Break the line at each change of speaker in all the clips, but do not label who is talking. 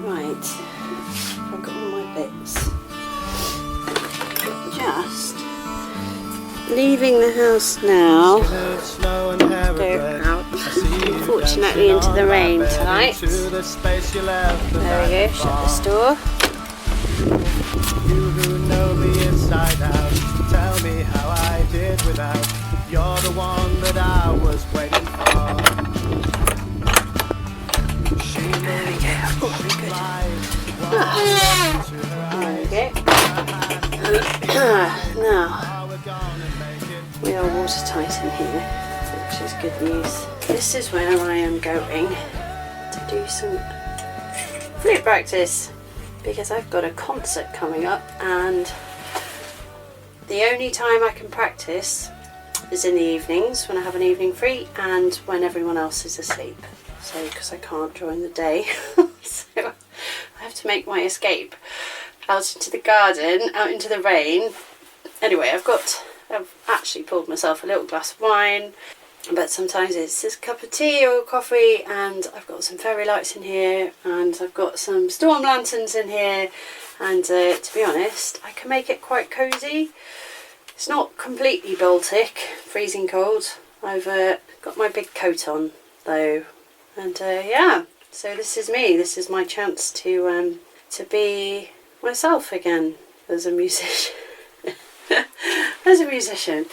Right, I've got all my bits. Just leaving the house now. Go out, unfortunately, into the rain tonight. There we go, shut this door.
You who know me inside out, tell me how I did without. You're the one that I was waiting for.
There we go. Oh, good. There we go. Now, we are watertight in here, which is good news. This is where I am going to do some flute practice, because I've got a concert coming up, and the only time I can practice is in the evenings when I have an evening free and when everyone else is asleep. So, because I can't during the day, so I have to make my escape out into the garden, out into the rain. Anyway, I've actually poured myself a little glass of wine, but sometimes it's just a cup of tea or coffee, and I've got some fairy lights in here, and I've got some storm lanterns in here, and to be honest, I can make it quite cosy. It's not completely Baltic, freezing cold. I've got my big coat on though, and yeah, so this is me. This is my chance to be myself again as a musician. As a musician.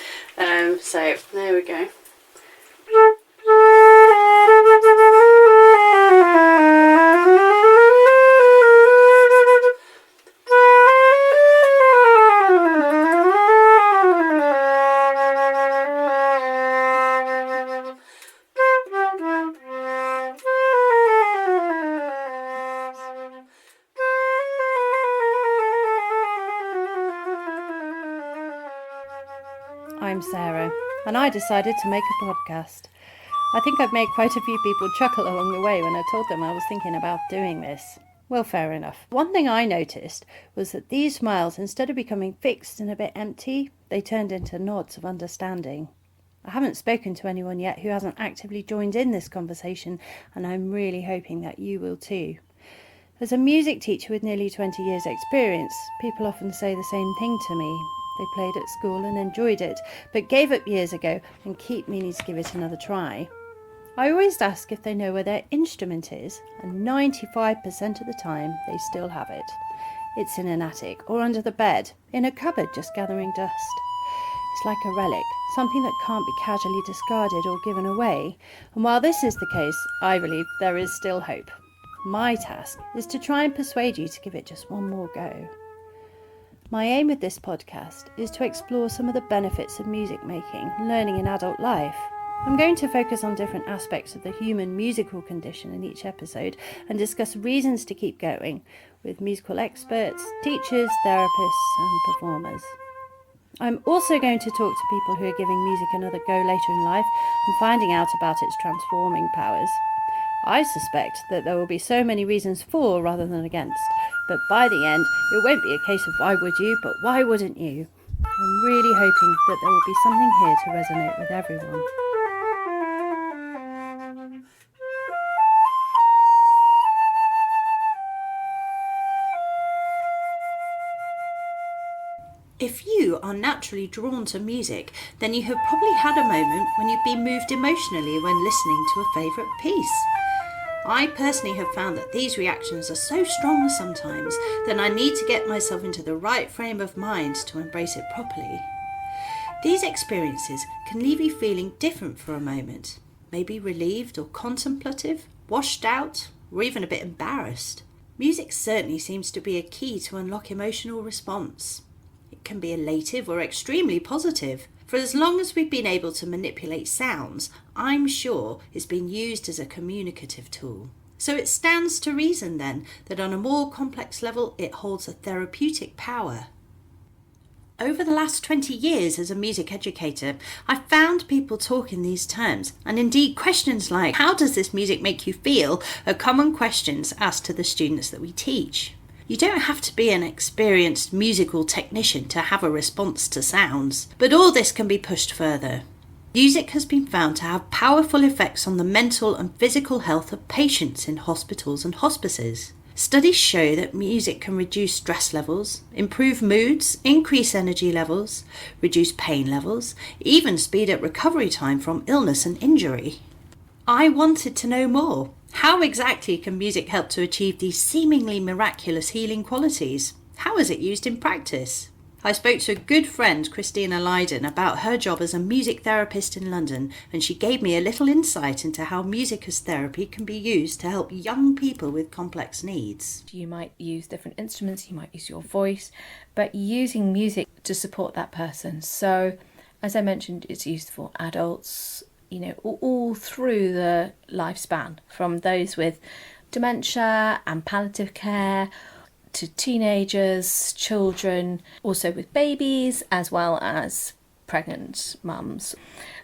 So there we go.
I'm Sarah, and I decided to make a podcast. I think I've made quite a few people chuckle along the way when I told them I was thinking about doing this. Well, fair enough. One thing I noticed was that these smiles, instead of becoming fixed and a bit empty, they turned into nods of understanding. I haven't spoken to anyone yet who hasn't actively joined in this conversation, and I'm really hoping that you will too. As a music teacher with nearly 20 years' experience, people often say the same thing to me. They played at school and enjoyed it, but gave up years ago and keep meaning to give it another try. I always ask if they know where their instrument is, and 95% of the time they still have it. It's in an attic or under the bed, in a cupboard just gathering dust. It's like a relic, something that can't be casually discarded or given away. And while this is the case, I believe there is still hope. My task is to try and persuade you to give it just one more go. My aim with this podcast is to explore some of the benefits of music making and learning in adult life. I'm going to focus on different aspects of the human musical condition in each episode and discuss reasons to keep going with musical experts, teachers, therapists and performers. I'm also going to talk to people who are giving music another go later in life and finding out about its transforming powers. I suspect that there will be so many reasons for rather than against, but by the end it won't be a case of why would you, but why wouldn't you? I'm really hoping that there will be something here to resonate with everyone. If you are naturally drawn to music, then you have probably had a moment when you've been moved emotionally when listening to a favourite piece. I personally have found that these reactions are so strong sometimes that I need to get myself into the right frame of mind to embrace it properly. These experiences can leave you feeling different for a moment, maybe relieved or contemplative, washed out, or even a bit embarrassed. Music certainly seems to be a key to unlock emotional response. It can be elative or extremely positive. For as long as we've been able to manipulate sounds, I'm sure it's been used as a communicative tool. So it stands to reason then that on a more complex level it holds a therapeutic power. Over the last 20 years as a music educator, I've found people talk in these terms, and indeed questions like, how does this music make you feel, are common questions asked to the students that we teach. You don't have to be an experienced musical technician to have a response to sounds, but all this can be pushed further. Music has been found to have powerful effects on the mental and physical health of patients in hospitals and hospices.
Studies show that music can reduce stress levels, improve moods, increase energy levels, reduce pain levels, even speed up recovery time from illness and injury. I wanted to know more. How exactly can music help to achieve these seemingly miraculous healing qualities? How is it used in practice? I spoke to a good friend, Christina Lydon, about her job as a music therapist in London, and she gave me a little insight into how music as therapy can be used to help young people with complex needs.
You might use different instruments, you might use your voice, but using music to support that person. So, as I mentioned, it's used for adults, all through the lifespan, from those with dementia and palliative care, to teenagers, children, also with babies, as well as pregnant mums.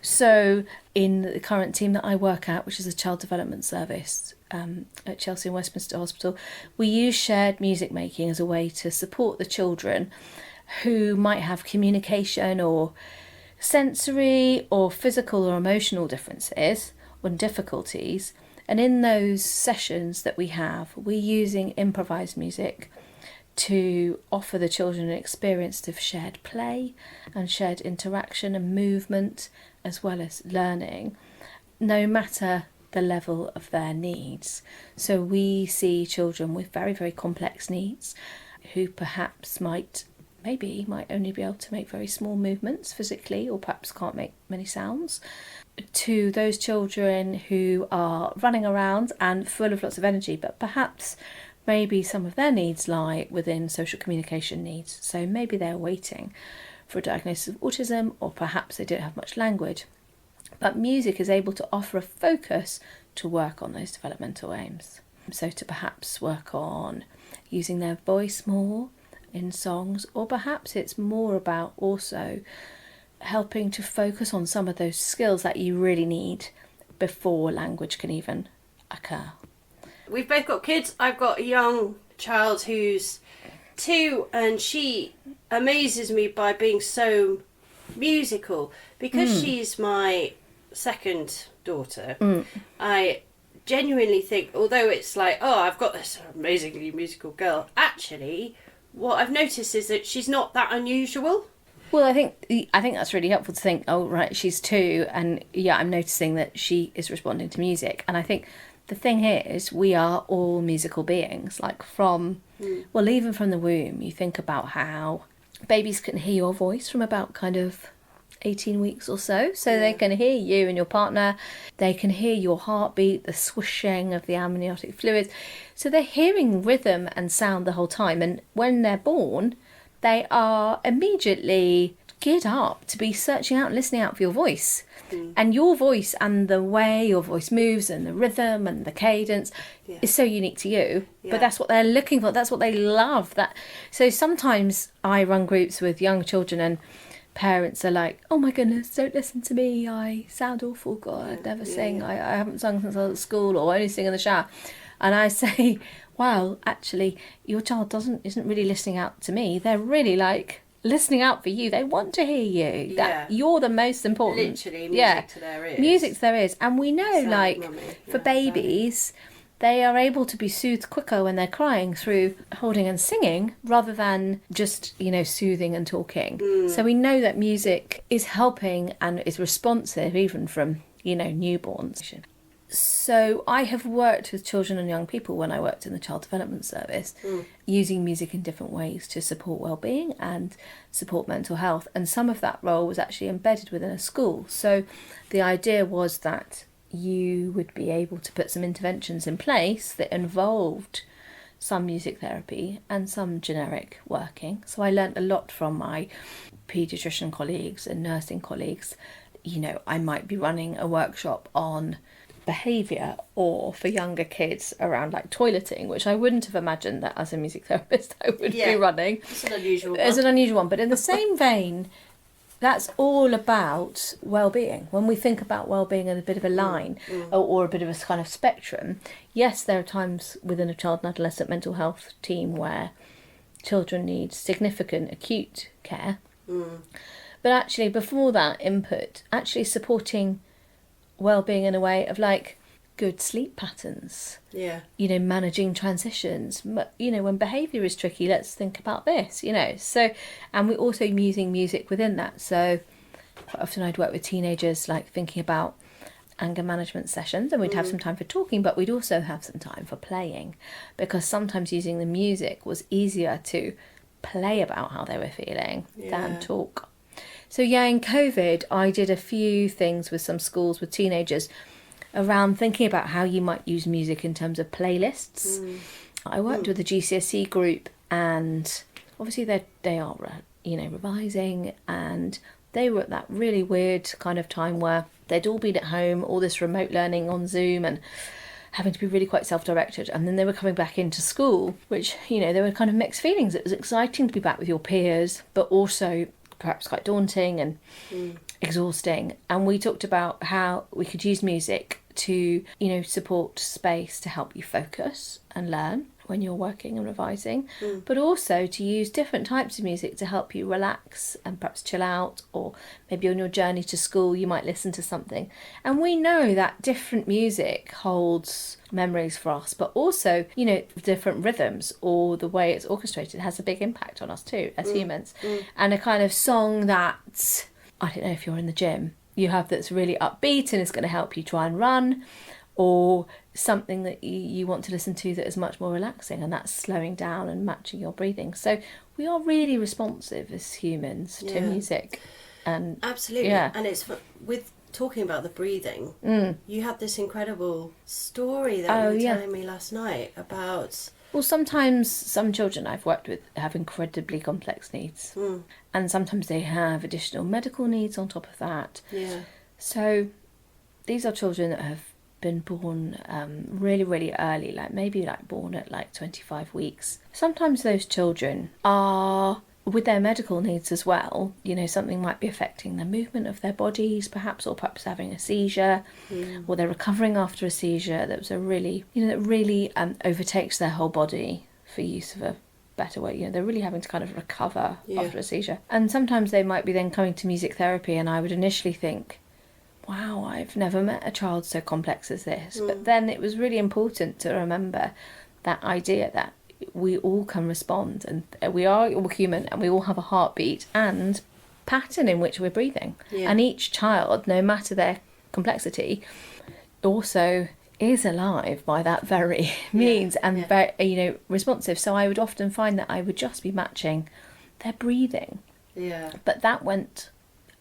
So in the current team that I work at, which is a child development service at Chelsea and Westminster Hospital, we use shared music making as a way to support the children who might have communication or sensory or physical or emotional differences or difficulties. And in those sessions that we have, we're using improvised music to offer the children an experience of shared play and shared interaction and movement, as well as learning, no matter the level of their needs. So we see children with very, very complex needs who perhaps might only be able to make very small movements physically, or perhaps can't make many sounds, to those children who are running around and full of lots of energy, but perhaps maybe some of their needs lie within social communication needs. So maybe they're waiting for a diagnosis of autism, or perhaps they don't have much language. But music is able to offer a focus to work on those developmental aims. So to perhaps work on using their voice more in songs, or perhaps it's more about also helping to focus on some of those skills that you really need before language can even occur.
We've both got kids. I've got a young child who's 2, and she amazes me by being so musical. Because she's my second daughter, I genuinely think, although it's like, oh, I've got this amazingly musical girl, actually what I've noticed is that she's not that unusual.
Well, I think that's really helpful to think, oh, right, she's 2, and yeah, I'm noticing that she is responding to music. And I think the thing here is we are all musical beings, like well, even from the womb. You think about how babies can hear your voice from about kind of 18 weeks or so. So they can hear you and your partner. They can hear your heartbeat, the swishing of the amniotic fluids. So they're hearing rhythm and sound the whole time. And when they're born, they are immediately geared up to be searching out and listening out for your voice. And your voice and the way your voice moves and the rhythm and the cadence is so unique to you. But that's what they're looking for. That's what they love. So sometimes I run groups with young children, and parents are like, oh my goodness, don't listen to me, I sound awful, God, I'd never sing, I haven't sung since I was at school, or only sing in the shower. And I say, well, actually, your child isn't really listening out to me. They're really like listening out for you. They want to hear you. That you're the most important.
Literally, music to their ears.
Music to their ears. And we know,
Sound,
like,
mummy.
for babies, they are able to be soothed quicker when they're crying through holding and singing, rather than just, soothing and talking. So we know that music is helping and is responsive even from, newborns. So I have worked with children and young people when I worked in the child development service, using music in different ways to support well-being and support mental health. And some of that role was actually embedded within a school. So the idea was that you would be able to put some interventions in place that involved some music therapy and some generic working. So I learnt a lot from my paediatrician colleagues and nursing colleagues. I might be running a workshop on behaviour, or for younger kids around like toileting, which I wouldn't have imagined that as a music therapist I would be running.
It's an unusual one.
It's an unusual one, but in the same vein, that's all about well-being. When we think about well-being in a bit of a line or a bit of a kind of spectrum, yes, there are times within a child and adolescent mental health team where children need significant acute care. But actually, before that input, actually supporting well-being in a way of like,
good sleep patterns.
Yeah.
You know, managing transitions. You know, when behaviour is tricky, let's think about this, you know. So, and we're also using music within that. So quite often I'd work with teenagers, like thinking about anger management sessions, and we'd have some time for talking, but we'd also have some time for playing, because sometimes using the music was easier to play about how they were feeling than talk. So yeah, in COVID, I did a few things with some schools with teenagers around thinking about how you might use music in terms of playlists. I worked with a GCSE group, and obviously they are, you know, revising, and they were at that really weird kind of time where they'd all been at home, all this remote learning on Zoom, and having to be really quite self-directed, and then they were coming back into school, which, you know, there were kind of mixed feelings. It was exciting to be back with your peers, but also perhaps quite daunting and exhausting. And we talked about how we could use music to, you know, support space to help you focus and learn when you're working and revising, but also to use different types of music to help you relax and perhaps chill out, or maybe on your journey to school you might listen to something. And we know that different music holds memories for us, but also, you know, different rhythms or the way it's orchestrated has a big impact on us too as humans. And a kind of song that, I don't know, if you're in the gym, you have that's really upbeat and is going to help you try and run, or something that you want to listen to that is much more relaxing, and that's slowing down and matching your breathing. So we are really responsive as humans to music. And
absolutely.
Yeah.
And it's with talking about the breathing, you had this incredible story that you were telling me last night about...
Well, sometimes some children I've worked with have incredibly complex needs, and sometimes they have additional medical needs on top of that.
Yeah.
So these are children that have been born really, really early, like maybe like born at like 25 weeks. Sometimes those children are, with their medical needs as well, you know, something might be affecting the movement of their bodies perhaps, or perhaps having a seizure, or they're recovering after a seizure that was a really, you know, that really overtakes their whole body, for use of a better way. You know, they're really having to kind of recover after a seizure. And sometimes they might be then coming to music therapy, and I would initially think, wow, I've never met a child so complex as this. But then it was really important to remember that idea that we all can respond, and we are all human, and we all have a heartbeat and pattern in which we're breathing. And each child, no matter their complexity, also is alive by that very means, and very, you know, responsive. So I would often find that I would just be matching their breathing.
Yeah.
But that went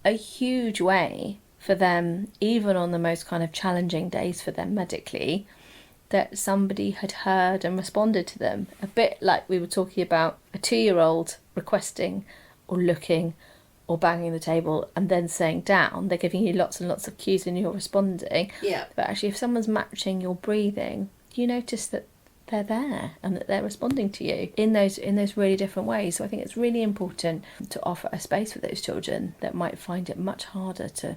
a huge way for them, even on the most kind of challenging days for them medically, that somebody had heard and responded to them. A bit like we were talking about a 2-year-old requesting or looking or banging the table and then saying down. They're giving you lots and lots of cues and you're responding.
Yeah.
But actually, if someone's matching your breathing, you notice that they're there and that they're responding to you in those really different ways. So I think it's really important to offer a space for those children that might find it much harder to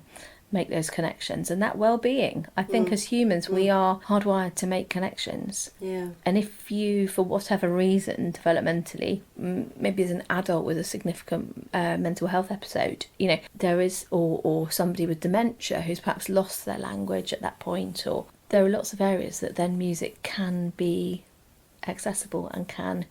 make those connections, and that well-being. I think as humans we are hardwired to make connections.
Yeah.
And if you, for whatever reason, developmentally, maybe as an adult with a significant mental health episode, you know, there is, or somebody with dementia who's perhaps lost their language at that point, or there are lots of areas that then music can be accessible and can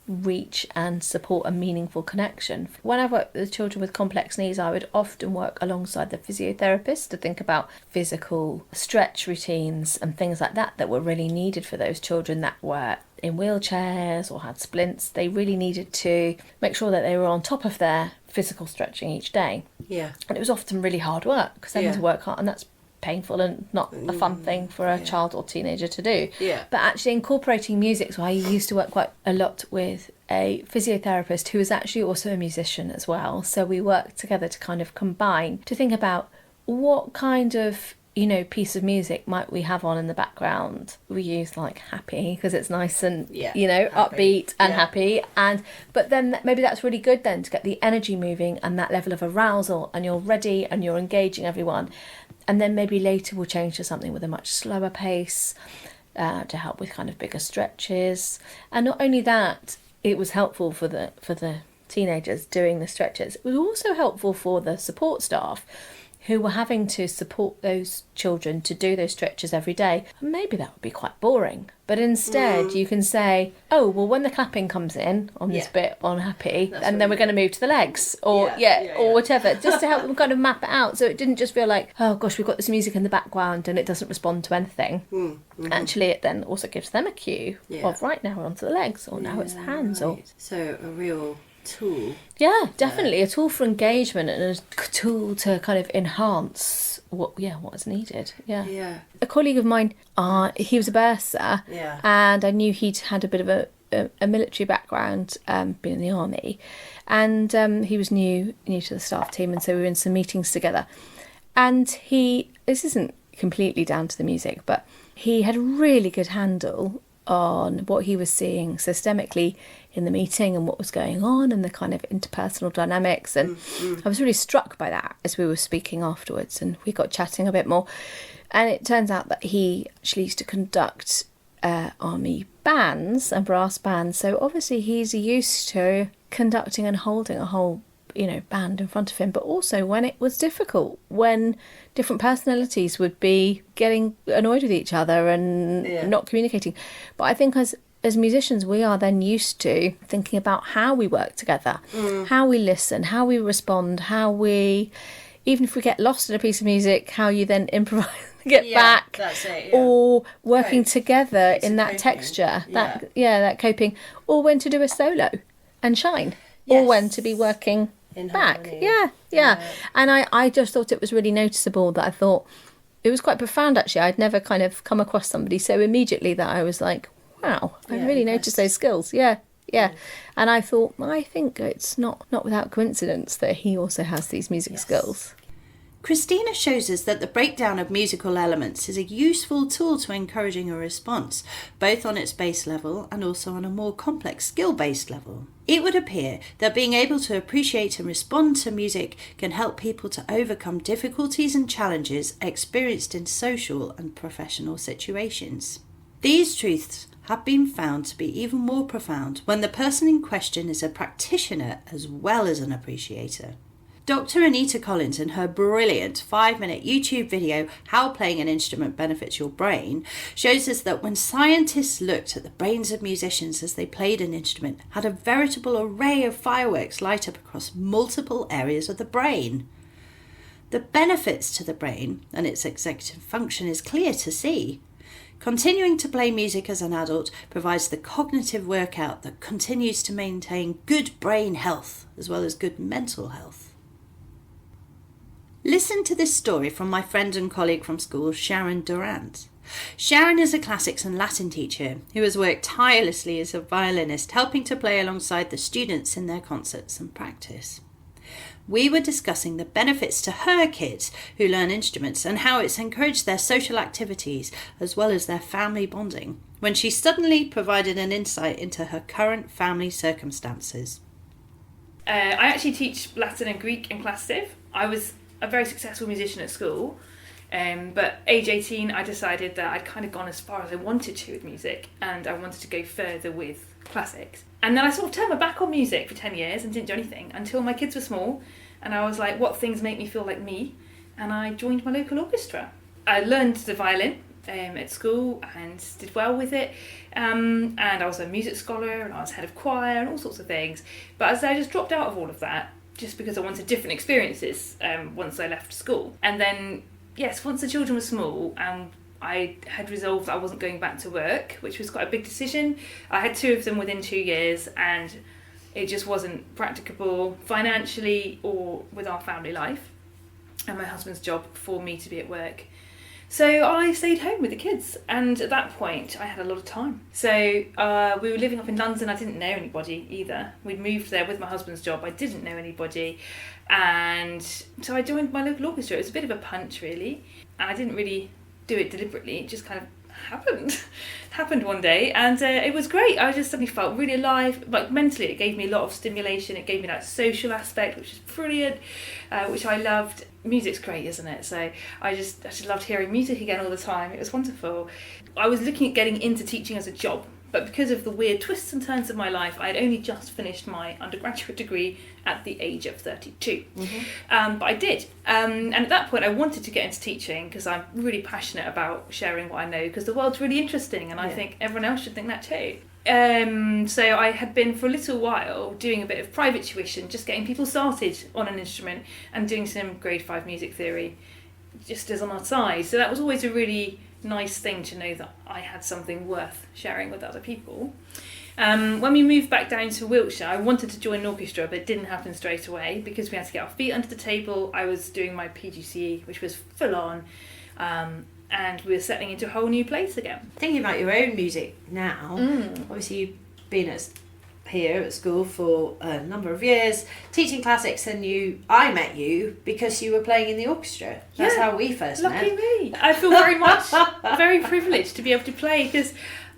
reach and support a meaningful connection. When I work with children with complex needs, I would often work alongside the physiotherapist to think about physical stretch routines and things like that were really needed for those children that were in wheelchairs or had splints. They really needed to make sure that they were on top of their physical stretching each day.
Yeah.
And it was often really hard work, because they had to work hard, and that's painful and not a fun thing for a child or teenager to do.
Yeah.
But actually incorporating music, so I used to work quite a lot with a physiotherapist who was actually also a musician as well. So we worked together to kind of combine, to think about what kind of, you know, piece of music might we have on in the background. We use like happy because it's nice and, you know, happy. Upbeat and happy. But then maybe that's really good then to get the energy moving and that level of arousal, and you're ready and you're engaging everyone. And then maybe later we'll change to something with a much slower pace to help with kind of bigger stretches. And not only that, it was helpful for the teenagers doing the stretches. It was also helpful for the support staff, who were having to support those children to do those stretches every day. And maybe that would be quite boring. But instead you can say, oh, well, when the clapping comes in on this bit on happy, and then we're going to move to the legs or or whatever, just to help them kind of map it out. So it didn't just feel like, oh gosh, we've got this music in the background and it doesn't respond to anything. Actually, it then also gives them a cue of, right, now we're onto the legs, or now it's the hands. Or
So a real tool.
Yeah, definitely a tool for engagement and a tool to kind of enhance what is needed. Yeah. A colleague of mine, he was a bursar, and I knew he'd had a bit of a military background, been in the army, and he was new to the staff team, and so we were in some meetings together. And this isn't completely down to the music, but he had a really good handle on what he was seeing systemically in the meeting and what was going on and the kind of interpersonal dynamics. And I was really struck by that as we were speaking afterwards, and we got chatting a bit more. And it turns out that he actually used to conduct army bands and brass bands. So obviously he's used to conducting and holding a whole band in front of him, but also when it was difficult, when different personalities would be getting annoyed with each other and not communicating. But I think as musicians, we are then used to thinking about how we work together, how we listen, how we respond, how we, even if we get lost in a piece of music, how you then improvise get back,
that's it,
or working together in that texture, that coping, or when to do a solo and shine, or when to be working in back. And I just thought it was really noticeable, that I thought it was quite profound actually. I'd never kind of come across somebody so immediately that I was like, wow, I really noticed those skills. And I thought, I think it's not without coincidence that he also has these music skills.
Christina shows us that the breakdown of musical elements is a useful tool to encouraging a response, both on its base level and also on a more complex skill-based level. It would appear that being able to appreciate and respond to music can help people to overcome difficulties and challenges experienced in social and professional situations. These truths have been found to be even more profound when the person in question is a practitioner as well as an appreciator. Dr. Anita Collins, in her brilliant 5-minute YouTube video, How Playing an Instrument Benefits Your Brain, shows us that when scientists looked at the brains of musicians as they played an instrument, had a veritable array of fireworks light up across multiple areas of the brain. The benefits to the brain and its executive function is clear to see. Continuing to play music as an adult provides the cognitive workout that continues to maintain good brain health as well as good mental health. Listen to this story from my friend and colleague from school, Sharon Durant. Sharon is a classics and Latin teacher who has worked tirelessly as a violinist, helping to play alongside the students in their concerts and practice. We were discussing the benefits to her kids who learn instruments and how it's encouraged their social activities as well as their family bonding, when she suddenly provided an insight into her current family circumstances.
I actually teach Latin and Greek in Class Civ. I was a very successful musician at school, but age 18 I decided that I'd kind of gone as far as I wanted to with music, and I wanted to go further with classics. And then I sort of turned my back on music for 10 years and didn't do anything until my kids were small, and I was like, what things make me feel like me? And I joined my local orchestra. I learned the violin at school and did well with it, and I was a music scholar and I was head of choir and all sorts of things, but as I just dropped out of all of that just because I wanted different experiences once I left school. And then, once the children were small and I had resolved that I wasn't going back to work, which was quite a big decision. I had 2 of them within 2 years, and it just wasn't practicable financially or with our family life and my husband's job for me to be at work. So I stayed home with the kids, and at that point I had a lot of time. So we were living up in London. I didn't know anybody either. We'd moved there with my husband's job. I didn't know anybody, and so I joined my local orchestra. It was a bit of a punt really, and I didn't really do it deliberately. It just kind of happened one day, and it was great. I just suddenly felt really alive. Like mentally, it gave me a lot of stimulation. It gave me that social aspect, which is brilliant, which I loved. Music's great, isn't it? So I just loved hearing music again all the time. It was wonderful. I was looking at getting into teaching as a job, but But because of the weird twists and turns of my life, I had only just finished my undergraduate degree at the age of 32. But I did. And at that point, I wanted to get into teaching because I'm really passionate about sharing what I know, because the world's really interesting, and I think everyone else should think that too. So I had been for a little while doing a bit of private tuition, just getting people started on an instrument and doing some grade 5 music theory just as on our side. So that was always a really nice thing to know that I had something worth sharing with other people. When we moved back down to Wiltshire, I wanted to join an orchestra, but it didn't happen straight away because we had to get our feet under the table. I was doing my PGCE, which was full on, and we were settling into a whole new place again.
Thinking about your own music now, obviously you've been here at school for a number of years, teaching classics, and I met you because you were playing in the orchestra. That's how we first met.
Lucky me. I feel very privileged to be able to play, because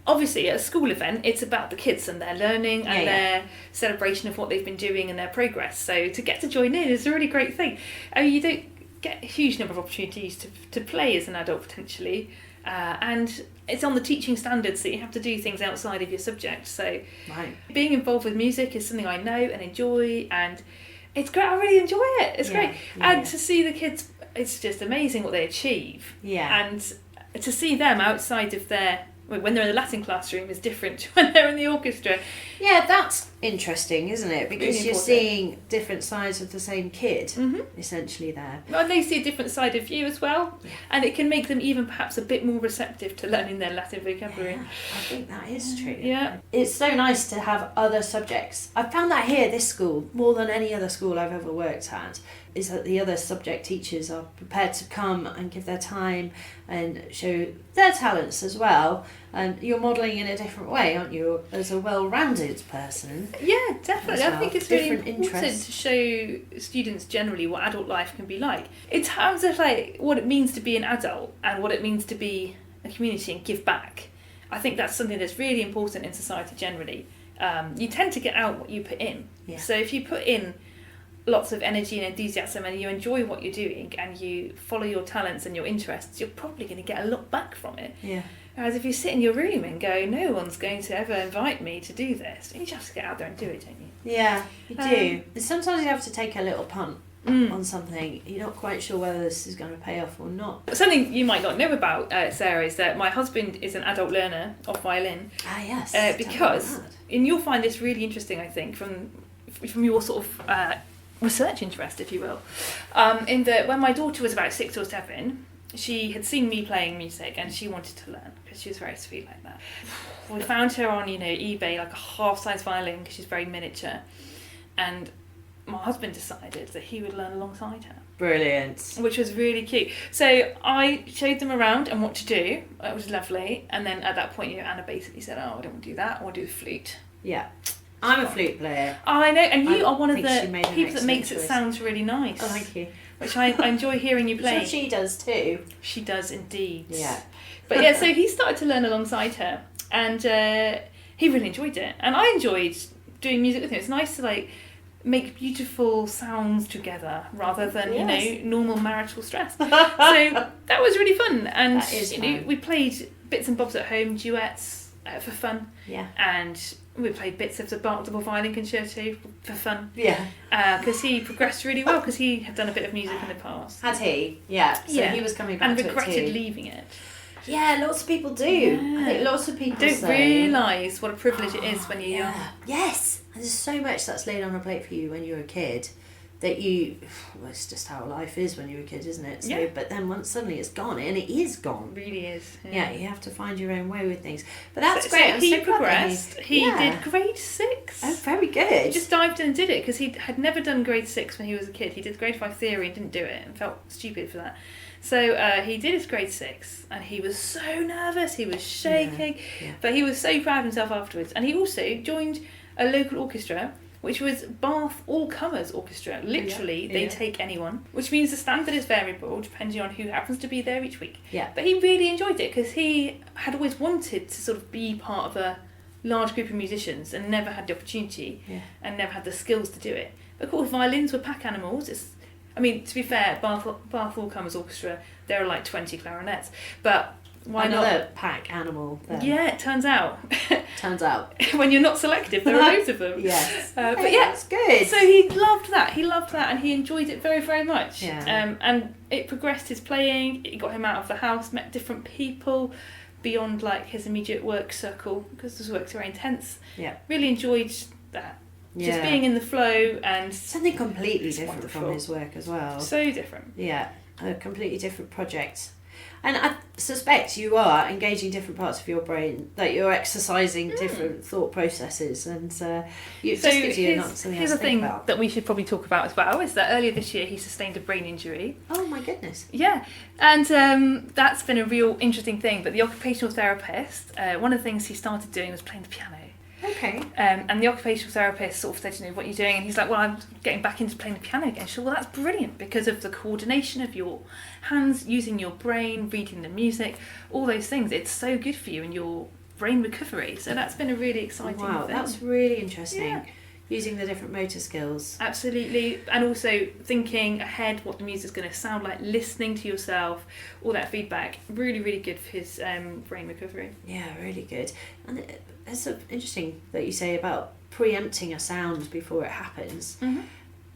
obviously at a school event it's about the kids and their learning and their celebration of what they've been doing and their progress. So to get to join in is a really great thing. You don't get a huge number of opportunities to play as an adult potentially, and it's on the teaching standards that you have to do things outside of your subject. So being involved with music is something I know and enjoy, and it's great. I really enjoy it. It's great. And to see the kids, it's just amazing what they achieve. And to see them outside of when they're in the Latin classroom is different to when they're in the orchestra.
Yeah, that's interesting, isn't it? Because really you're seeing different sides of the same kid, essentially there.
Well, and they see a different side of you as well, and it can make them even perhaps a bit more receptive to learning their Latin vocabulary.
Yeah, I think that is true.
Yeah.
It's so nice to have other subjects. I've found that here, this school, more than any other school I've ever worked at, is that the other subject teachers are prepared to come and give their time and show their talents as well. And you're modelling in a different way, aren't you, as a well-rounded person?
Yeah, definitely.
Well.
I think it's
Different
really important
interests.
to show students generally what adult life can be like. In terms of what it means to be an adult and what it means to be a community and give back, I think that's something that's really important in society generally. You tend to get out what you put in. Yeah. So if you put in lots of energy and enthusiasm and you enjoy what you're doing and you follow your talents and your interests, you're probably going to get a lot back from it.
Yeah.
Whereas if you sit in your room and go, no one's going to ever invite me to do this, you just have to get out there and do it, don't you?
Yeah, you do. Sometimes you have to take a little punt on something. You're not quite sure whether this is going to pay off or not.
Something you might not know about, Sarah, is that my husband is an adult learner of violin.
Ah, yes.
Because, and you'll find this really interesting, I think, from your sort of research interest, if you will, in that when my daughter was about 6 or 7, she had seen me playing music and she wanted to learn because she was very sweet like that. We found her on eBay, like a half-size violin, because she's very miniature, and my husband decided that he would learn alongside her.
Brilliant.
Which was really cute. So I showed them around and what to do. It was lovely. And then at that point, Anna basically said, I don't want to do that, I want to do the flute.
Yeah. I'm a flute player.
I know, and you are one of the people that makes
choice.
It sound really nice.
Oh, thank you.
Which I enjoy hearing you play.
So she does too.
She does indeed.
Yeah.
But yeah, so he started to learn alongside her, and he really enjoyed it. And I enjoyed doing music with him. It's nice to make beautiful sounds together rather than normal marital stress. So that was really fun. And
that is fun.
We played bits and bobs at home, duets for fun.
Yeah.
And we played bits of the double violin concerto for fun.
Yeah.
Because he progressed really well, because he had done a bit of music in the past.
Had he? Yeah. So he was coming back
and
to it
regretted
too.
leaving it.
Yeah, lots of people do.
Yeah.
I think lots of people
don't realise what a privilege it is when you're young.
Yes. And there's so much that's laid on a plate for you when you're a kid that it's just how life is when you're a kid, isn't it? So, but then once suddenly it's gone, and it is gone.
It really is.
Yeah, you have to find your own way with things. But that's great.
So
I'm
he
so
progressed. He did grade 6.
Oh, very good.
He just dived in and did it, because he had never done grade 6 when he was a kid. He did grade 5 theory and didn't do it, and felt stupid for that. So he did his grade 6, and he was so nervous. He was shaking, but he was so proud of himself afterwards. And he also joined a local orchestra, which was Bath All-Comers Orchestra. Literally, they take anyone, which means the standard is variable depending on who happens to be there each week. Yeah. But he really enjoyed it, because he had always wanted to sort of be part of a large group of musicians and never had the opportunity and never had the skills to do it. But of course, violins were pack animals. To be fair, Bath All-Comers Orchestra, there are 20 clarinets. But Why
Another
not?
pack animal then.
Yeah, it turns out.
Turns out.
When you're not selective, there are loads of them.
Yes.
But yeah,
that's good.
so he loved that. He loved that, and he enjoyed it very, very much.
Yeah.
And it progressed his playing. It got him out of the house, met different people beyond like his immediate work circle, because his work's very intense.
Yeah.
Really enjoyed that.
Yeah.
Just being in the flow and
Something completely different
wonderful.
from his work as well.
so different.
Yeah, a completely different project. And I suspect you are engaging different parts of your brain, that you're exercising different thought processes, and it just gives you something
here's
else
a
to think
thing
about.
that we should probably talk about as well, is that earlier this year he sustained a brain injury.
Oh my goodness.
Yeah, and that's been a real interesting thing. But the occupational therapist, one of the things he started doing was playing the piano.
Okay.
And the occupational therapist sort of said, what are you doing? And he's like, well, I'm getting back into playing the piano again. She said, well, that's brilliant because of the coordination of your hands, using your brain, reading the music, all those things. It's so good for you and your brain recovery. So that's been a really exciting
Wow,
thing.
that's really interesting.
Yeah.
Using the different motor skills.
Absolutely. And also thinking ahead what the music's going to sound like, listening to yourself, all that feedback. Really, really good for his brain recovery.
Yeah, really good. And it's so interesting that you say about preempting a sound before it happens.
Mm-hmm.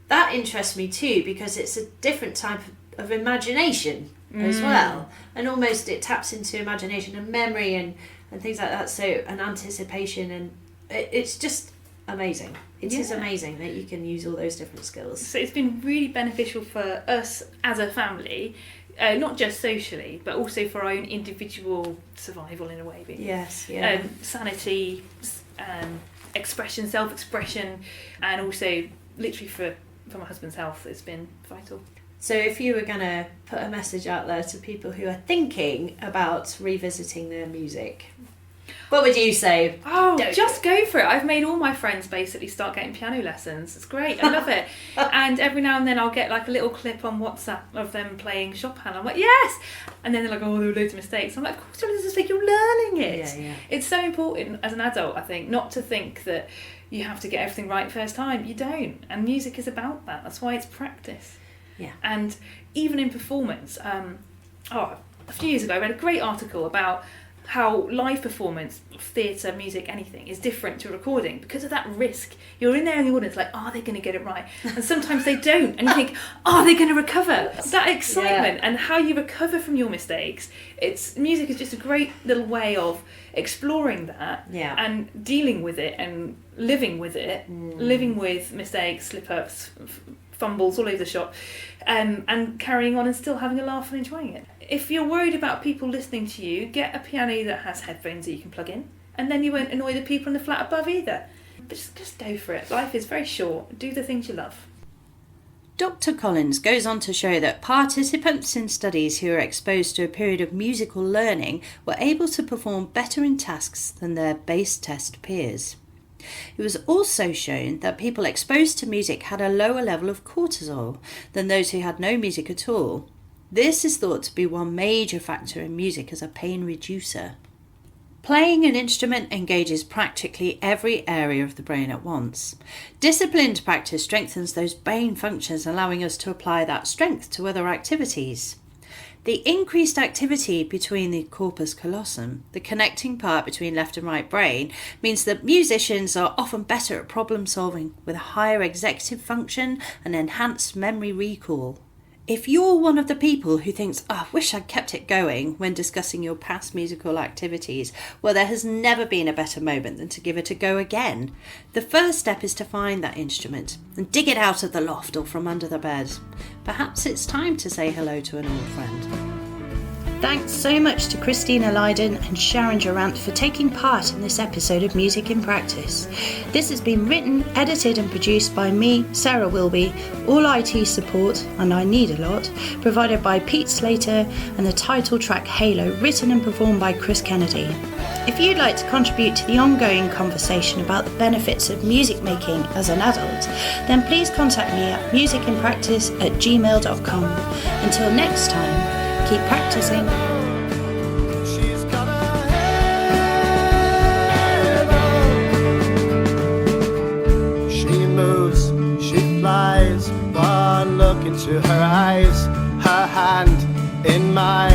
That interests me too, because it's a different type of imagination as well. And almost it taps into imagination and memory and things like that. So, and anticipation, and it's just amazing. It is amazing that you can use all those different skills.
So it's been really beneficial for us as a family, not just socially, but also for our own individual survival in a way.
Yes, yeah.
Sanity, expression, self-expression, and also literally for my husband's health, it's been vital.
So if you were going to put a message out there to people who are thinking about revisiting their music, what would you say?
Oh, just go for it. I've made all my friends basically start getting piano lessons. It's great. I love it. And every now and then I'll get like a little clip on WhatsApp of them playing Chopin. I'm like, yes! And then they're like, oh, there were loads of mistakes. I'm like, of course there was a mistake. You're learning it.
Yeah, yeah.
It's so important as an adult, I think, not to think that you have to get everything right first time. You don't. And music is about that. That's why it's practice.
Yeah.
And even in performance, a few years ago I read a great article about how live performance, theatre, music, anything, is different to recording because of that risk. You're in there in the audience like, are they going to get it right? And sometimes they don't. And you think, are they going to recover? That excitement and how you recover from your mistakes. Music is just a great little way of exploring that and dealing with it and living with it, living with mistakes, slip-ups, fumbles all over the shop, and carrying on and still having a laugh and enjoying it. If you're worried about people listening to you, get a piano that has headphones that you can plug in, and then you won't annoy the people in the flat above either. But just go for it. Life is very short. Do the things you love.
Dr. Collins goes on to show that participants in studies who are exposed to a period of musical learning were able to perform better in tasks than their base test peers. It was also shown that people exposed to music had a lower level of cortisol than those who had no music at all. This is thought to be one major factor in music as a pain reducer. Playing an instrument engages practically every area of the brain at once. Disciplined practice strengthens those brain functions, allowing us to apply that strength to other activities. The increased activity between the corpus callosum, the connecting part between left and right brain, means that musicians are often better at problem solving with a higher executive function and enhanced memory recall. If you're one of the people who thinks, I wish I'd kept it going when discussing your past musical activities, well, there has never been a better moment than to give it a go again. The first step is to find that instrument and dig it out of the loft or from under the bed. Perhaps it's time to say hello to an old friend. Thanks so much to Christina Lydon and Sharon Durant for taking part in this episode of Music in Practice. This has been written, edited and produced by me, Sarah Wilby, all IT support, and I need a lot, provided by Pete Slater, and the title track Halo, written and performed by Chris Kennedy. If you'd like to contribute to the ongoing conversation about the benefits of music making as an adult, then please contact me at musicinpractice@gmail.com. Until next time, keep practicing.
She's got her head on. She moves, she flies. One look into her eyes, her hand in mine.